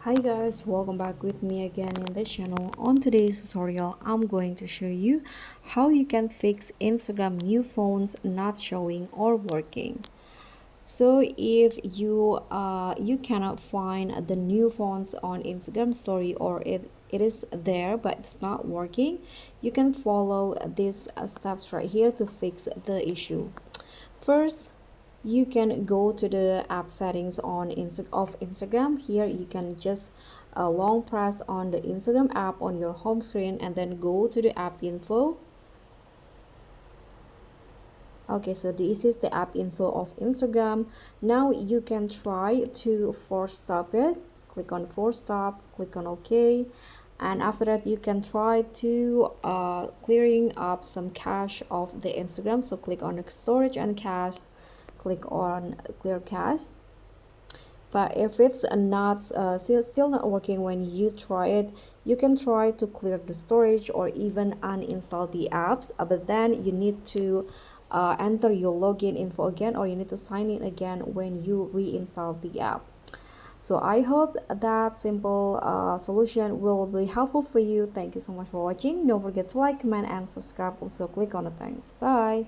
Hi guys, welcome back with me again in the channel. On today's tutorial, I'm going to show you how you can fix Instagram new phones not showing or working. So if you cannot find the new phones on Instagram story, or it is there but it's not working, you can follow these steps right here to fix the issue. First, you can go to the app settings on Instagram. Here you can just long press on the Instagram app on your home screen and then go to the app info. Okay, so this is the app info of Instagram. Now you can try to force stop it. Click on force stop, click on OK, and after that you can try to clearing up some cache of the Instagram. So click on storage and cache, click on clear cache. But if it's not still not working when you try it, you can try to clear the storage or even uninstall the apps, but then you need to enter your login info again, or you need to sign in again when you reinstall the app. So I hope that simple solution will be helpful for you. Thank you so much for watching. Don't forget to like, comment, and subscribe. Also click on the thanks. Bye.